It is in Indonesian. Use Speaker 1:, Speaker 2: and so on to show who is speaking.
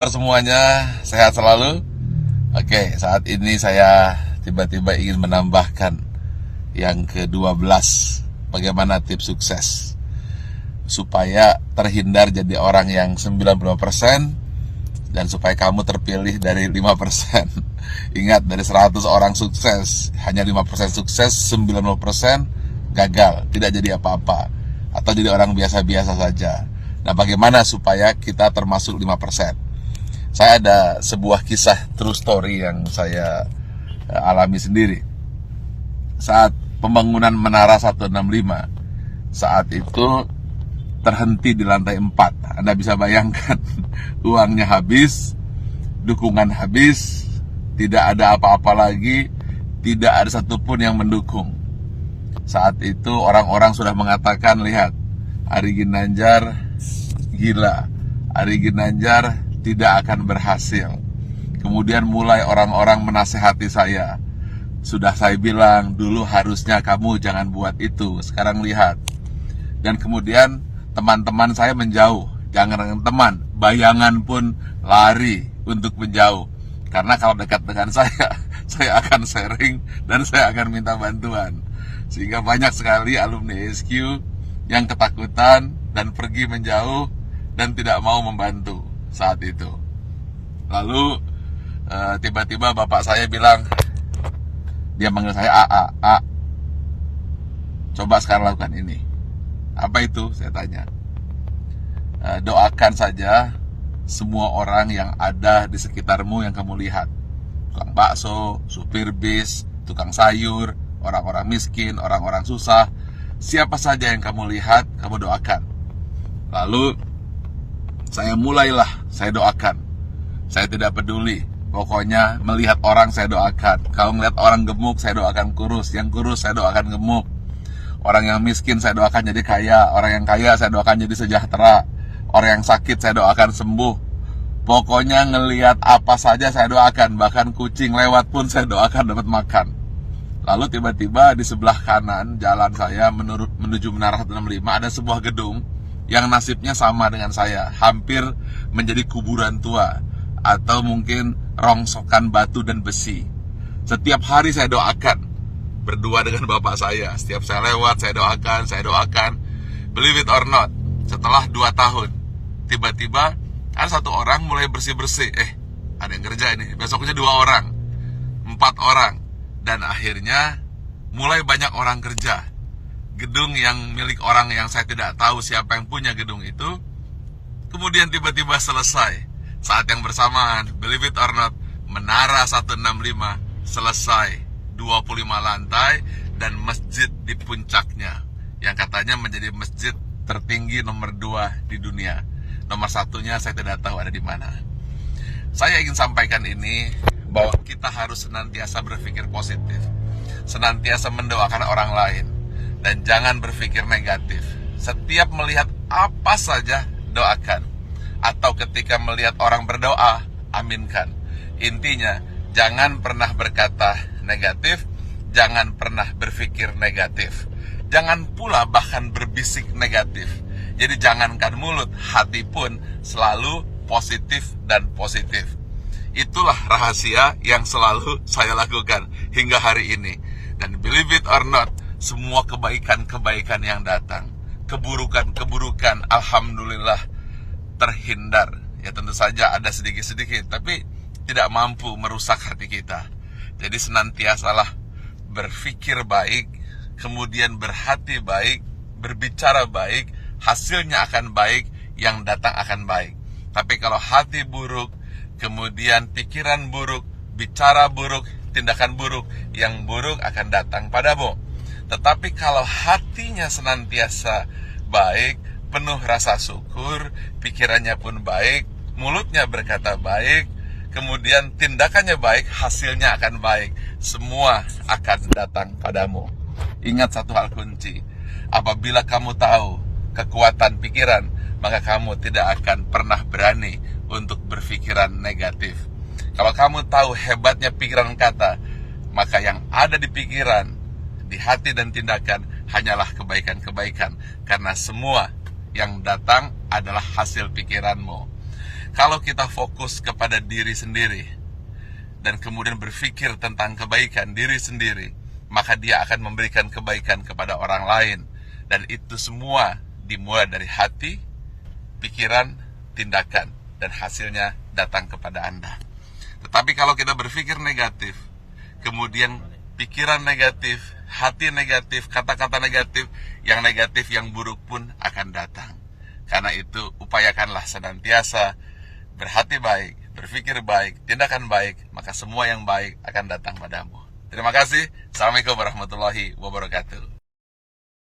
Speaker 1: Semuanya sehat selalu. Oke, saat ini saya tiba-tiba ingin menambahkan yang ke-12. Bagaimana tips sukses supaya terhindar jadi orang yang 95% dan supaya kamu terpilih dari 5%. Ingat, dari 100 orang sukses, hanya 5% sukses, 90% gagal, tidak jadi apa-apa, atau jadi orang biasa-biasa saja. Nah, bagaimana supaya kita termasuk 5%? Saya ada sebuah kisah true story yang saya alami sendiri. Saat pembangunan Menara 165, saat itu terhenti di lantai 4. Anda bisa bayangkan, uangnya habis, dukungan habis, tidak ada apa-apa lagi, tidak ada satupun yang mendukung. Saat itu orang-orang sudah mengatakan, lihat, Ari Ginanjar gila, Ari Ginanjar tidak akan berhasil. Kemudian mulai orang-orang menasehati saya. Sudah saya bilang, dulu harusnya kamu jangan buat itu, sekarang lihat. Dan kemudian teman-teman saya menjauh. Jangan dengan teman, bayangan pun lari untuk menjauh. Karena kalau dekat dengan saya akan sharing dan saya akan minta bantuan. Sehingga banyak sekali alumni SQ yang ketakutan dan pergi menjauh dan tidak mau membantu saat itu. Lalu tiba-tiba bapak saya bilang, dia manggil saya A, coba sekarang lakukan ini. Apa itu? Saya tanya. Doakan saja semua orang yang ada di sekitarmu yang kamu lihat. Tukang bakso, supir bis, tukang sayur, orang-orang miskin, orang-orang susah. Siapa saja yang kamu lihat, kamu doakan. Lalu saya doakan. Saya tidak peduli. Pokoknya melihat orang saya doakan. Kalau melihat orang gemuk, saya doakan kurus. Yang kurus saya doakan gemuk. Orang yang miskin saya doakan jadi kaya. Orang yang kaya saya doakan jadi sejahtera. Orang yang sakit saya doakan sembuh. Pokoknya ngelihat apa saja saya doakan. Bahkan kucing lewat pun saya doakan dapat makan. Lalu tiba-tiba di sebelah kanan jalan saya menuju Menara 165 ada sebuah gedung yang nasibnya sama dengan saya, hampir menjadi kuburan tua atau mungkin rongsokan batu dan besi. Setiap hari saya doakan, berdua dengan bapak saya. Setiap saya lewat, saya doakan. Believe it or not, setelah 2 tahun, tiba-tiba ada satu orang mulai bersih-bersih. Ada yang kerja ini. Besoknya 2 orang, 4 orang, dan akhirnya mulai banyak orang kerja. Gedung yang milik orang yang saya tidak tahu siapa yang punya gedung itu, kemudian tiba-tiba selesai. Saat yang bersamaan, believe it or not, Menara 165 selesai, 25 lantai dan masjid di puncaknya, yang katanya menjadi masjid tertinggi nomor 2 di dunia. Nomor 1-nya saya tidak tahu ada di mana. Saya ingin sampaikan ini, bahwa kita harus senantiasa berpikir positif, senantiasa mendoakan orang lain, dan jangan berpikir negatif. Setiap melihat apa saja, doakan. Atau ketika melihat orang berdoa, aminkan. Intinya, jangan pernah berkata negatif, jangan pernah berpikir negatif. Jangan pula bahkan berbisik negatif. Jadi jangankan mulut, hati pun selalu positif dan positif. Itulah rahasia yang selalu saya lakukan hingga hari ini. Dan believe it or not, semua kebaikan-kebaikan yang datang, keburukan-keburukan, alhamdulillah terhindar. Ya tentu saja ada sedikit-sedikit, tapi tidak mampu merusak hati kita. Jadi senantiasalah berpikir baik, kemudian berhati baik, berbicara baik, hasilnya akan baik, yang datang akan baik. Tapi kalau hati buruk, kemudian pikiran buruk, bicara buruk, tindakan buruk, yang buruk akan datang padamu. Tetapi kalau hatinya senantiasa baik, penuh rasa syukur, pikirannya pun baik, mulutnya berkata baik, kemudian tindakannya baik, hasilnya akan baik. Semua akan datang padamu. Ingat satu hal kunci, apabila kamu tahu kekuatan pikiran, maka kamu tidak akan pernah berani untuk berpikiran negatif. Kalau kamu tahu hebatnya pikiran kata, maka yang ada di pikiran, di hati dan tindakan hanyalah kebaikan-kebaikan. Karena semua yang datang adalah hasil pikiranmu. Kalau kita fokus kepada diri sendiri dan kemudian berpikir tentang kebaikan diri sendiri, maka dia akan memberikan kebaikan kepada orang lain. Dan itu semua dimulai dari hati, pikiran, tindakan, dan hasilnya datang kepada Anda. Tetapi kalau kita berpikir negatif, kemudian pikiran negatif, hati negatif, kata-kata negatif, yang buruk pun akan datang. Karena itu upayakanlah senantiasa berhati baik, berpikir baik, tindakan baik, maka semua yang baik akan datang padamu. Terima kasih. Assalamualaikum warahmatullahi wabarakatuh.